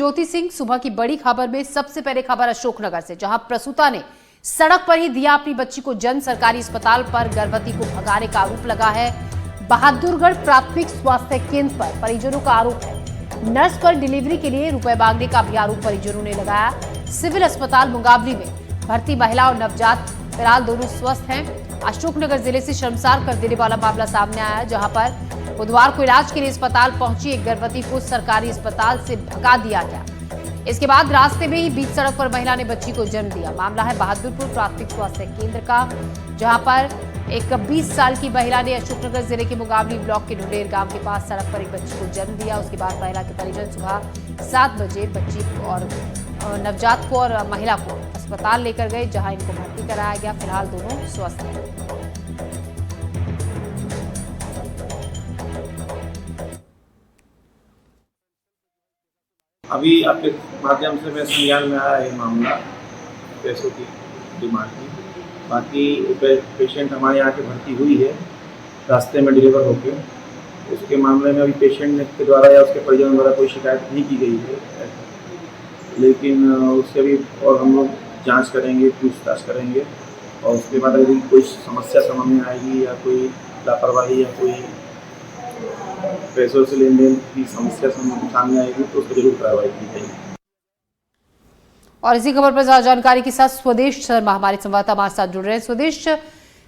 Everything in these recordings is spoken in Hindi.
ज्योति सिंह, सुबह की बड़ी खबर में सबसे पहले खबर अशोकनगर से, जहां प्रसूता ने सड़क पर ही दिया अपनी बच्ची को जन्म। सरकारी अस्पताल पर गर्भवती को भगाने का आरोप लगा है। बहादुरगढ़ प्राथमिक स्वास्थ्य केंद्र पर परिजनों का आरोप है, नर्स पर डिलीवरी के लिए रुपए मांगने का भी आरोप परिजनों ने लगाया। सिविल अस्पताल मुंगावली में भर्ती महिला और नवजात फिलहाल दोनों स्वस्थ हैं। अशोकनगर जिले से शर्मसार कर देने वाला मामला सामने आया, जहां पर बुधवार को इलाज के लिए अस्पताल पहुंची एक गर्भवती को सरकारी अस्पताल से भगा दिया गया। इसके बाद रास्ते में ही बीच सड़क पर महिला ने बच्ची को जन्म दिया। मामला है बहादुरपुर प्राथमिक स्वास्थ्य केंद्र का, जहां पर एक 20 साल की महिला ने अशोकनगर जिले के मुंगावली ब्लॉक के ढुंडेर गांव के पास सड़क पर एक बच्ची को जन्म दिया। उसके बाद महिला के परिजन सुबह 7 बजे बच्ची और नवजात को और महिला को अस्पताल लेकर गए, जहां इनको भर्ती कराया गया। फिलहाल दोनों स्वस्थ हैं। अभी आपके माध्यम से मेरे संज्ञान में आया है मामला पैसों की डिमांड की। बाकी पेशेंट हमारे यहाँ के भर्ती हुई है रास्ते में डिलीवर होके। उसके मामले में अभी पेशेंट के द्वारा या उसके परिजनों द्वारा कोई शिकायत नहीं की गई है, लेकिन उसके भी और हम लोग जांच करेंगे, पूछताछ करेंगे और उसके बाद यदि कोई समस्या सामने आएगी या कोई लापरवाही या कोई पैसों से लेन देन की समस्या सामने आएगी तो उसको जरूर कार्रवाई की जाएगी। और इसी खबर पर ज्यादा जानकारी के साथ स्वदेश शर्मा हमारे संवाददाता हमारे साथ जुड़ रहे हैं। स्वदेश,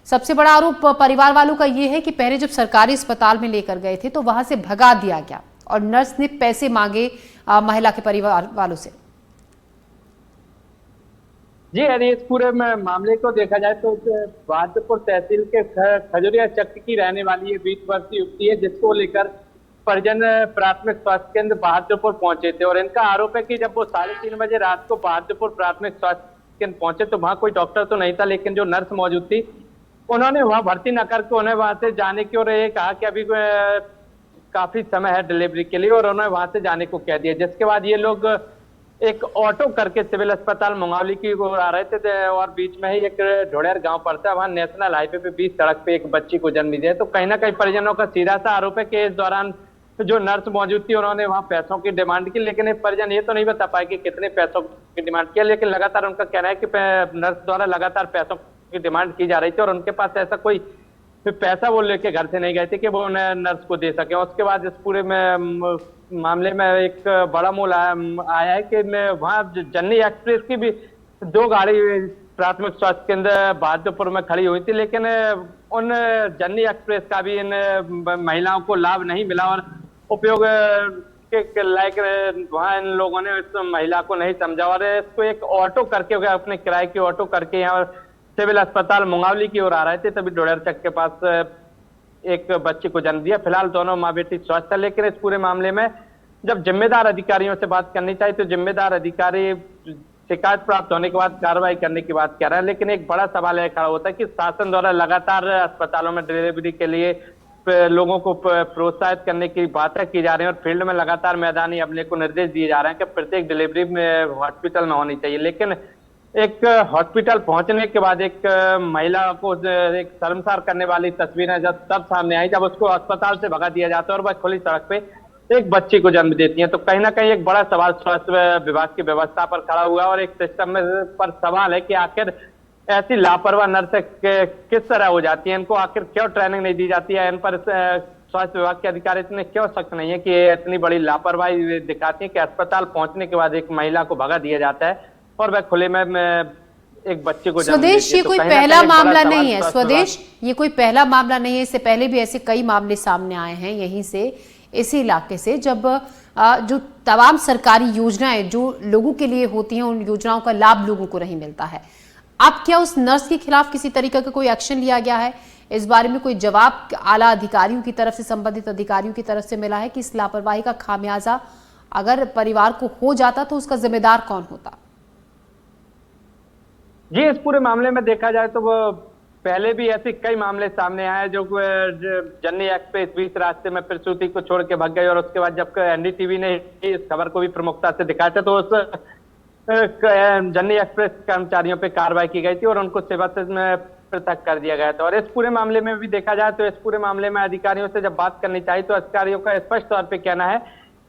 सबसे बड़ा आरोप परिवार वालों का ये है कि पहले जब सरकारी अस्पताल में लेकर गए थे तो वहां से भगा दिया गया और नर्स ने पैसे मांगे महिला के परिवार वालों से। जी, यदि इस पूरे मामले को देखा जाए तो बहादुरपुर तहसील के खजुरिया चक्र की रहने वाली ये 20 वर्षीय युवती है, जिसको लेकर परिजन प्राथमिक स्वास्थ्य केंद्र बहादुरपुर पहुंचे थे। और इनका आरोप है कि जब वो 3:30 बजे रात को बहादुरपुर प्राथमिक स्वास्थ्य केंद्र पहुंचे तो वहां कोई डॉक्टर तो नहीं था, लेकिन जो नर्स मौजूद थी उन्होंने वहां भर्ती न करके उन्हें वहां से जाने की और ये कहा कि अभी काफी समय है डिलीवरी के लिए, और उन्हें वहां से जाने को कह दिया। जिसके बाद ये लोग एक ऑटो करके सिविल अस्पताल मुंगावली की ओर आ रहे थे और बीच में ही एक ढोड़ेर गांव पड़ता है, वहां नेशनल हाईवे पे बीच सड़क पे एक बच्ची को जन्म दिया। तो कहीं ना कहीं परिजनों का सीधा सा आरोप है कि इस दौरान जो नर्स मौजूद थी उन्होंने वहां पैसों की डिमांड की, लेकिन एक परिजन ये तो नहीं बता पाए कि कितने पैसों की डिमांड किया, लेकिन लगातार उनका कहना है कि नर्स द्वारा लगातार पैसों की डिमांड की जा रही थी और उनके पास ऐसा कोई पैसा वो लेके घर से नहीं गए थे कि वो उन्हें नर्स को दे सके। उसके बाद इस पूरे में मामले में एक बड़ा मूल आया है कि वहां जन्नी एक्सप्रेस की भी 2 गाड़ी प्राथमिक स्वास्थ्य केंद्र बहादुरपुर में खड़ी हुई थी, लेकिन उन जन्नी एक्सप्रेस का भी इन महिलाओं को लाभ नहीं मिला और उपयोग के लायक वहां इन लोगों ने इस महिला को नहीं समझा और इसको एक ऑटो करके अपने किराए की ऑटो करके यहाँ सिविल अस्पताल मुंगावली की ओर आ रहे थे, तभी ढोड़ेर चक के पास एक बच्चे को जन्म दिया। फिलहाल दोनों माँ बेटी स्वस्थ है, लेकिन इस पूरे मामले में जब जिम्मेदार अधिकारियों से बात करनी चाहिए तो जिम्मेदार अधिकारी शिकायत प्राप्त होने के बाद कार्रवाई करने की बात कह रहा है। लेकिन एक बड़ा सवाल यह खड़ा होता है कि शासन द्वारा लगातार अस्पतालों में डिलीवरी के लिए लोगों को प्रोत्साहित करने की बातें की जा रही है और फील्ड में लगातार मैदानी अमले को निर्देश दिए जा रहे हैं कि प्रत्येक डिलीवरी में हॉस्पिटल में होनी चाहिए। लेकिन एक हॉस्पिटल पहुंचने के बाद एक महिला को एक शर्मसार करने वाली तस्वीरें जब तब सामने आई जब उसको अस्पताल से भगा दिया जाता है और वह खुली सड़क पे एक बच्ची को जन्म देती है। तो कहीं ना कहीं एक बड़ा सवाल स्वास्थ्य विभाग की व्यवस्था पर खड़ा हुआ और एक सिस्टम में पर सवाल है कि आखिर ऐसी लापरवाह नर्स किस तरह हो जाती है, इनको आखिर क्यों ट्रेनिंग नहीं दी जाती है, इन पर स्वास्थ्य विभाग के अधिकारी इतने क्यों सख्त नहीं है कि ये इतनी बड़ी लापरवाही दिखाती है कि अस्पताल पहुंचने के बाद एक महिला को भगा दिया जाता है और वह खुले में एक बच्चे को जन्म देती है। स्वदेश, ये कोई पहला मामला नहीं है। स्वदेश, ये कोई पहला मामला नहीं है, इससे पहले भी ऐसे कई मामले सामने आए हैं यहीं से, इसी इलाके से, जब जो तमाम सरकारी योजनाएं जो लोगों के लिए होती हैं उन योजनाओं का लाभ लोगों को नहीं मिलता है। अब क्या उस नर्स के खिलाफ किसी तरीके का कोई एक्शन लिया गया है? इस बारे में कोई जवाब आला अधिकारियों की तरफ से, संबंधित अधिकारियों की तरफ से मिला है कि इस लापरवाही का खामियाजा अगर परिवार को हो जाता तो उसका जिम्मेदार कौन होता? जी, इस पूरे मामले में देखा जाए तो वो पहले भी ऐसे कई मामले सामने आए जो जन्नी एक्सप्रेस बीच रास्ते में प्रसूति को छोड़ के भाग गई और उसके बाद जब एनडीटीवी ने इस खबर को भी प्रमुखता से दिखाया था तो उस जन्नी एक्सप्रेस कर्मचारियों पे कार्रवाई की गई थी और उनको सेवा से पृथक कर दिया गया था। और इस पूरे मामले में भी देखा जाए तो इस पूरे मामले में अधिकारियों से जब बात करनी चाहिए तो अधिकारियों का स्पष्ट तौर पे कहना है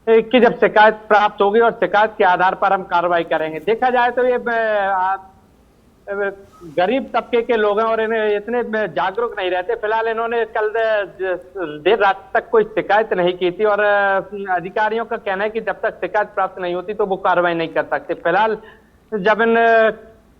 की जब शिकायत प्राप्त होगी और शिकायत के आधार पर हम कार्रवाई करेंगे। देखा जाए तो ये गरीब तबके के लोग हैं और इन्हें इतने जागरूक नहीं रहते। फिलहाल इन्होंने कल देर रात तक कोई शिकायत नहीं की थी और अधिकारियों का कहना है कि जब तक शिकायत प्राप्त नहीं होती तो वो कार्रवाई नहीं कर सकते। फिलहाल जब इन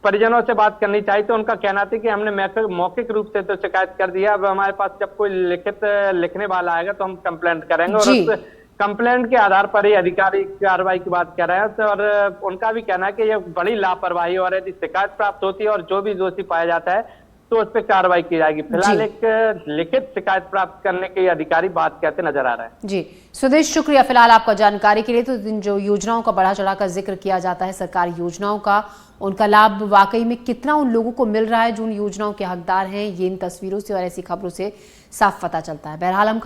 परिजनों से बात करनी चाहिए तो उनका कहना था कि हमने मौखिक रूप से तो शिकायत कर दिया, अब हमारे पास जब कोई लिखने वाला आएगा तो हम कंप्लेंट करेंगे और उस कंप्लेंट के आधार पर ही अधिकारी कार्रवाई की बात कर रहे हैं। तो और उनका भी कहना है कि ये बड़ी लापरवाही और यदि शिकायत प्राप्त होती है और जो भी दोषी पाया जाता है तो उस पर कार्रवाई की जाएगी। फिलहाल एक लिखित शिकायत प्राप्त करने के अधिकारी बात कहते नजर आ रहे हैं। जी सुदेश, शुक्रिया फिलहाल आपका जानकारी के लिए। तो जो योजनाओं का बढ़ा चढ़ाकर जिक्र किया जाता है सरकारी योजनाओं का, उनका लाभ वाकई में कितना उन लोगों को मिल रहा है जो उन योजनाओं के हकदार हैं, ये इन तस्वीरों से और ऐसी खबरों से साफ पता चलता है। बहरहाल हम